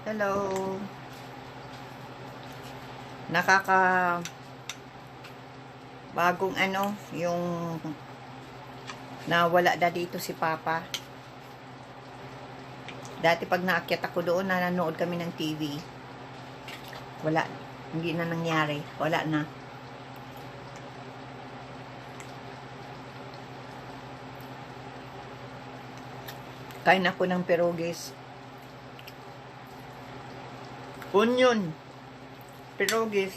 Hello. Nakaka bagong yung nawala na dito si Papa. Dati pag naakyat ako doon, nanonood kami ng TV. Wala, hindi na nangyari. Wala na. Kain ako ng pierogies. Onion. Pierogies.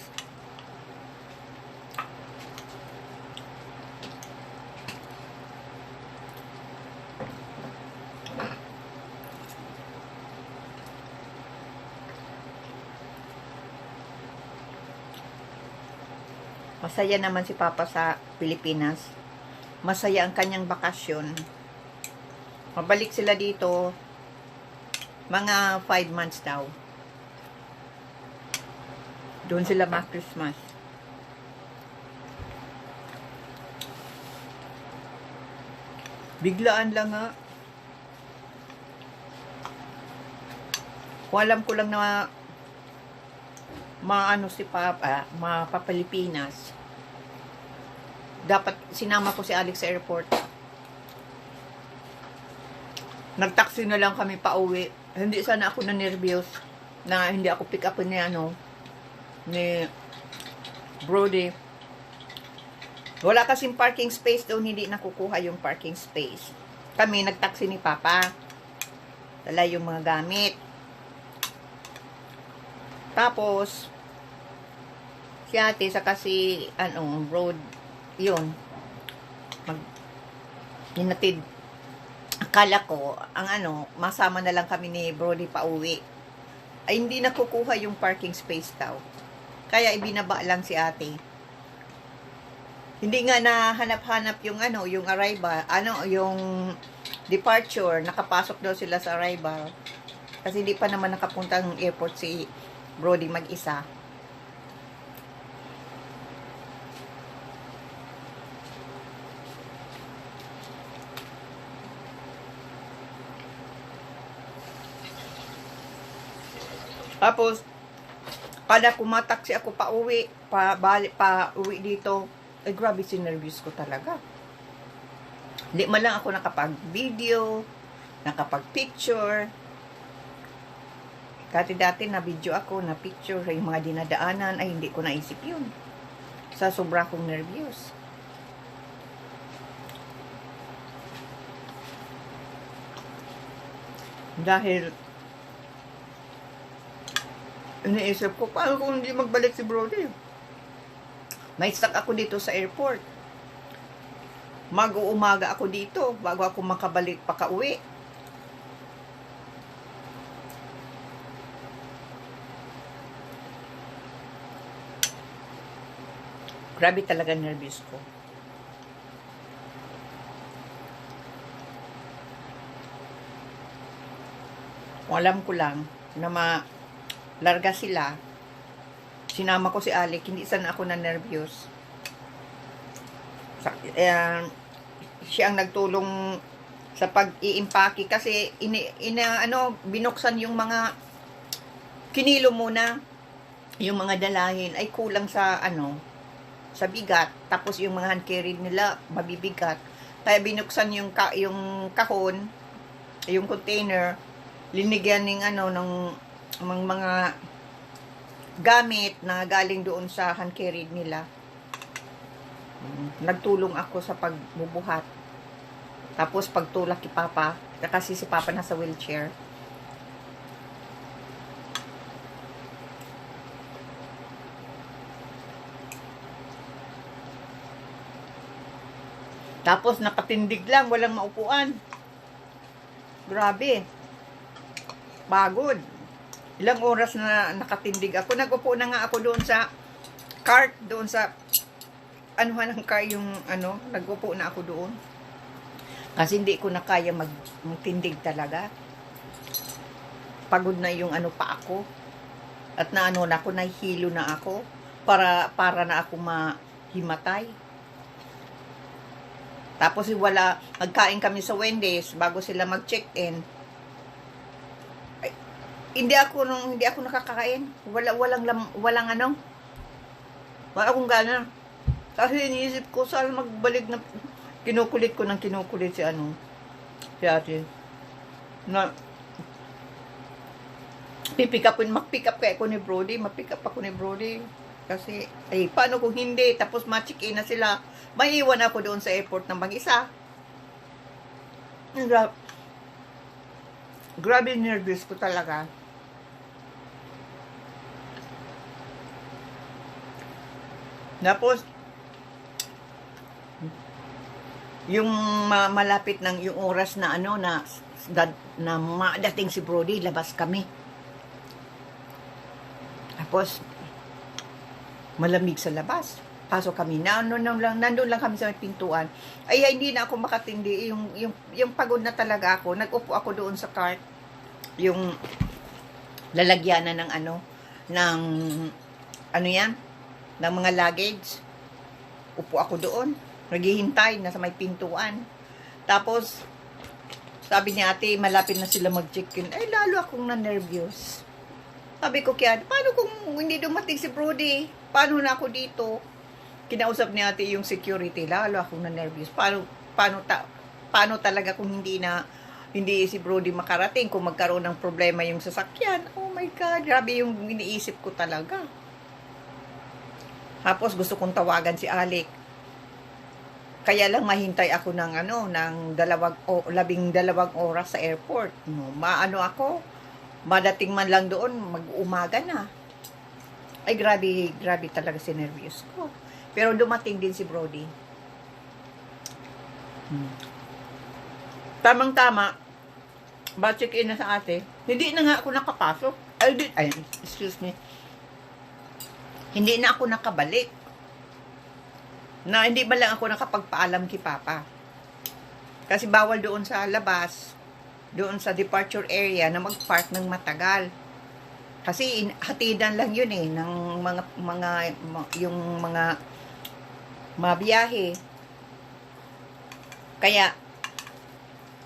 Masaya naman si Papa sa Pilipinas. Masaya ang kanyang bakasyon. Mabalik sila dito mga 5 months daw. Doon sila mag-Christmas. Biglaan lang nga. Kung alam ko lang na maano si Papa, mapapalipinas. Dapat sinama ko si Alex sa airport. Nagtaxi na lang kami pa uwi. Hindi sana ako na nervyos na hindi ako pick up ni Brody. Wala kasing parking space doon, hindi nakukuha yung parking space. Kami nagtaxi ni Papa. Dala yung mga gamit. Tapos si ate sa kasi road yun hinatid. Akala ko ang masama na lang kami ni Brody pa uwi, ay hindi nakukuha yung parking space daw, kaya ibinaba lang si ate. Hindi nga nahanap-hanap yung yung arrival, yung departure. Nakapasok daw sila sa arrival kasi hindi pa naman nakapunta ng airport si Brody mag-isa. Tapos kada kumataksi ako pa uwi, pa uwi dito, ay grabe sinervyos ko talaga. Hindi man lang ako nakapag-video, nakapag-picture. Dati na video ako, na picture, yung mga dinadaanan, ay hindi ko naisip yun. Sa sobra kong nervyos. Dahil, iniisip ko, paano kung hindi magbalik si Brody? Na-stuck ako dito sa airport. Mag-uumaga ako dito, bago ako makabalik pakauwi. Grabe talaga nervous ko. Kung alam ko lang na larga sila, sinama ko si Alec, hindi sana ako na nervous. Siya ang nagtulong sa pag-iimpake kasi binuksan yung mga kinilo muna, yung mga dalahin ay kulang sa sa bigat, tapos yung mga hand carry nila mabibigat, kaya binuksan yung kahon, yung container, linigyan ng mga gamit na galing doon sa hand carry nila. Nagtulong ako sa pagbubuhat. Tapos pagtulak kay Papa, kasi si Papa nasa wheelchair. Tapos nakatindig lang, walang maupuan. Grabe. Pagod. Ilang oras na nakatindig ako. Nag-upo na nga ako doon sa cart, doon sa ng car, yung nag-upo na ako doon. Kasi hindi ko na kaya magtindig talaga. Pagod na yung pa ako. At na ako, nahihilo na ako. Para na ako mahimatay. Tapos magkain kami sa Wendy's bago sila mag-check-in. hindi ako nakakakain. Walang ano. Wala akong gana. Kasi iniisip ko, saan magbalik na, kinukulit si si ate. Na, mag-pick up kaya ako ni Brody. Ma-pick up ako ni Brody. Kasi, ay, paano kung hindi? Tapos ma-check-in na sila. Maiiwan ako doon sa airport ng mag-isa. Grabe nervous ko talaga. Tapos, yung malapit ng yung oras na na madating si Brody, labas kami. Tapos, malamig sa labas. Pasok kami. Nandun lang kami sa pintuan. Ay, hindi na ako makatindi. Yung pagod na talaga ako. Nag-upo ako doon sa cart. Yung lalagyanan ng yan? Ng mga luggage. Upo ako doon. Naghihintay. Nasa may pintuan. Tapos, sabi ni ate, malapit na sila mag-check-in. Ay, lalo akong na-nervous. Sabi ko kaya, paano kung hindi dumating si Brody? Paano na ako dito? Kinausap ni ate yung security. Lalo akong na-nervous. Paano talaga kung hindi si Brody makarating? Kung magkaroon ng problema yung sasakyan. Oh my God, grabe yung iniisip ko talaga. Tapos gusto kong tawagan si Alec. Kaya lang mahintay ako ng 12 oras sa airport. No, madating man lang doon, mag-umaga na. Ay, grabe talaga si nervous ko. Pero dumating din si Brody. Tamang-tama, ba-check-in na sa ate, hindi na nga ako nakapasok. Excuse me. Hindi na ako nakabalik. Hindi ba lang ako nakapagpaalam kay Papa. Kasi bawal doon sa labas, doon sa departure area na mag-park ng matagal. Kasi hatidan lang yun ng yung mga biyahe. Kaya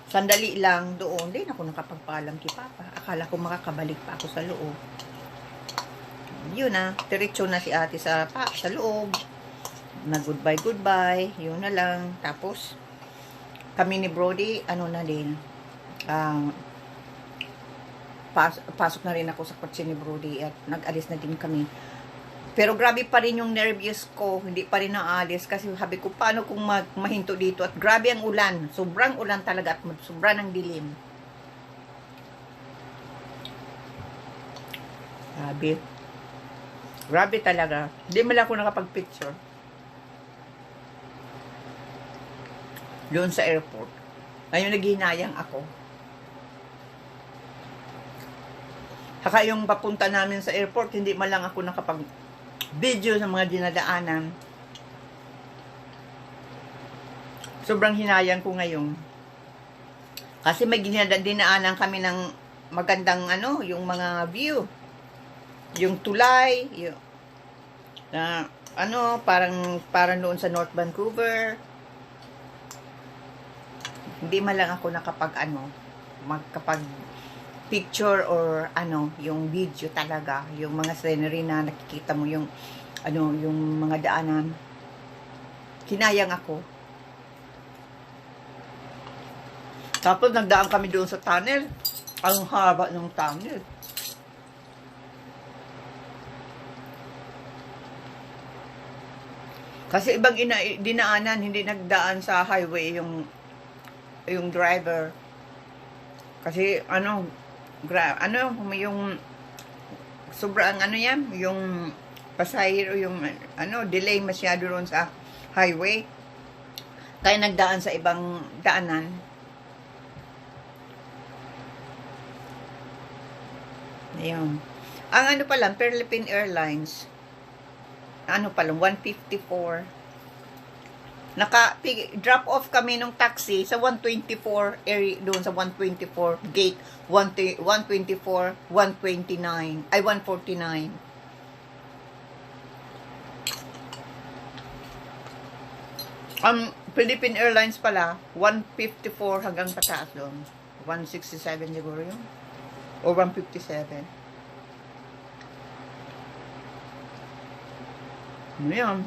sandali lang doon, din ako nakapagpaalam kay Papa. Akala ko makakabalik pa ako sa loob. Yun diretso na si ate sa loob. Na goodbye. Yun na lang. Tapos kami ni Brody, pasok na rin ako sa kotse ni Brody at nag-alis na din kami. Pero grabe pa rin yung nervous ko, hindi pa rin naalis kasi sabi ko paano kung mahinto dito at grabe ang ulan, sobrang ulan talaga at sobrang ang dilim. Grabe talaga. Hindi mo lang ako nakapag-picture doon sa airport. Ayun, naghinayang ako. Saka yung papunta namin sa airport, hindi man lang ako nakapag-video sa mga dinadaanan. Sobrang hinayang ko ngayon. Kasi may dinaanan kami ng magandang yung mga view. Yung tulay, parang doon sa North Vancouver. Hindi man lang ako magkapag picture or yung video talaga, yung mga scenery na nakikita mo yung mga daanan. Kinayang ako. Tapos nagdaan kami doon sa tunnel. Ang haba ng tunnel. Kasi ibang dinaanan, hindi nagdaan sa highway yung driver. Kasi yung sobrang yung pasahero, yung delay masyado ron sa highway. Kaya nagdaan sa ibang daanan. Ayun. Ang pa lang, Philippine Airlines, pa lang, 154. Drop off kami ng taxi sa 124 area, doon sa 124 gate, 124, 129, ay 149. Philippine Airlines pala, 154 hanggang pataas doon. 167 siguro yun. Or 157. Yun.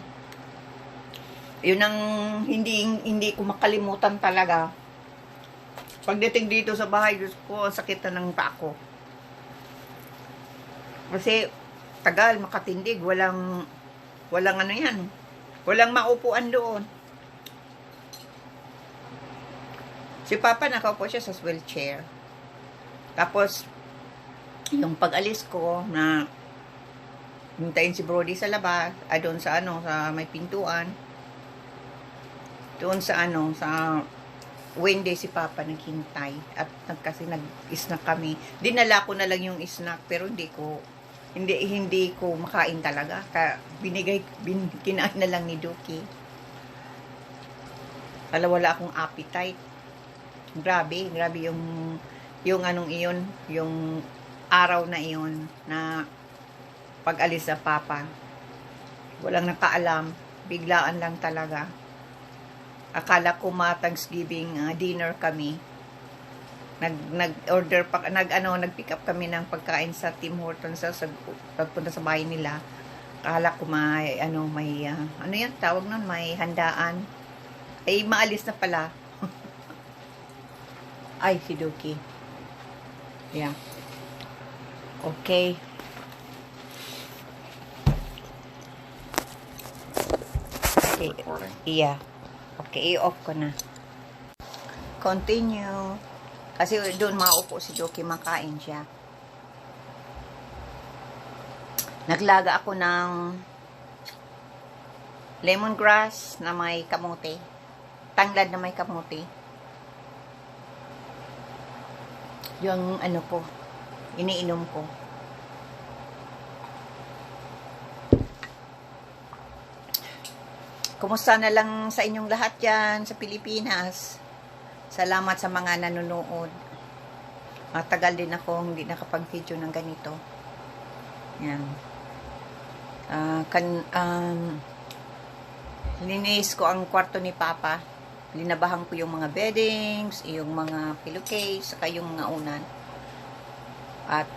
Yun ang hindi ko makalimutan talaga. Pagdating dito sa bahay, Diyos ko, ang sakit na ng paa ko. Kasi, tagal, makatindig. Walang ano yan. Walang maupuan doon. Si Papa nakaupo siya sa wheelchair. Tapos, yung pag-alis ko na hintayin si Brody sa labas, doon sa sa may pintuan. Doon sa sa Wednesday si Papa naghintay at kasi nag-snack kami. Dinala ko na lang yung snack pero hindi ko makain talaga. Kinain na lang ni Duki. Wala akong appetite. Grabe yung iyon, yung araw na iyon na pag-alis sa Papa. Walang nakaalam, biglaan lang talaga. Akala ko Thanksgiving dinner kami. Nag-order pa, nag-pick up kami ng pagkain sa Tim Hortons sa pagpunta sa bahay nila. Akala ko may yan tawag nun, may handaan. Ay maalis na pala. Ay, si Duki. Yeah. Okay. Okay. Yeah. Okay, i-off ko na. Continue. Kasi doon maupo si Duki, makain siya. Naglaga ako ng lemongrass na may kamote. Tanglad na may kamote. Yung ko, iniinom ko. Kumusta na lang sa inyong lahat dyan sa Pilipinas? Salamat sa mga nanonood. Matagal din ako hindi nakapag-video ng ganito. Yan. Linis ko ang kwarto ni Papa. Linabahan ko yung mga beddings, yung mga pillowcase, saka yung mga unan. At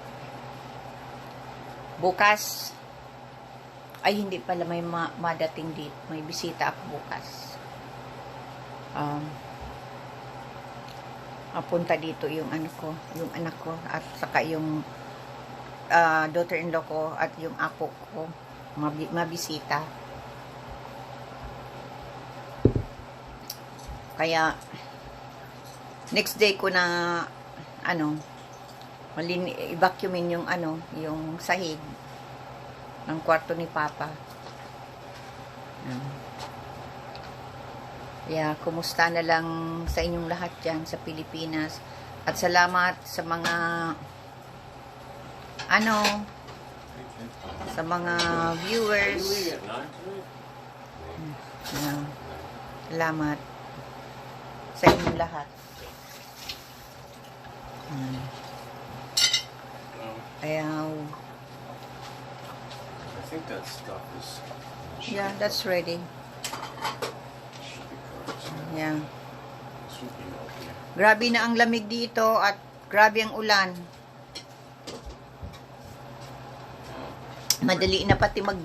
bukas, ay hindi pala may madating dito. May bisita ako bukas. Mapunta dito yung yung anak ko at saka yung daughter-in-law ko at yung apo ko mabisita. Kaya next day ko na i-vacuumin yung yung sahig ng kwarto ni Papa. Yeah, kumusta na lang sa inyong lahat dyan sa Pilipinas. At salamat sa mga sa mga viewers. Yeah. Salamat sa inyong lahat. I think that stuff is... Yeah, that's ready. Yeah. Grabe na ang lamig dito at grabe ang ulan. Madali na pati mag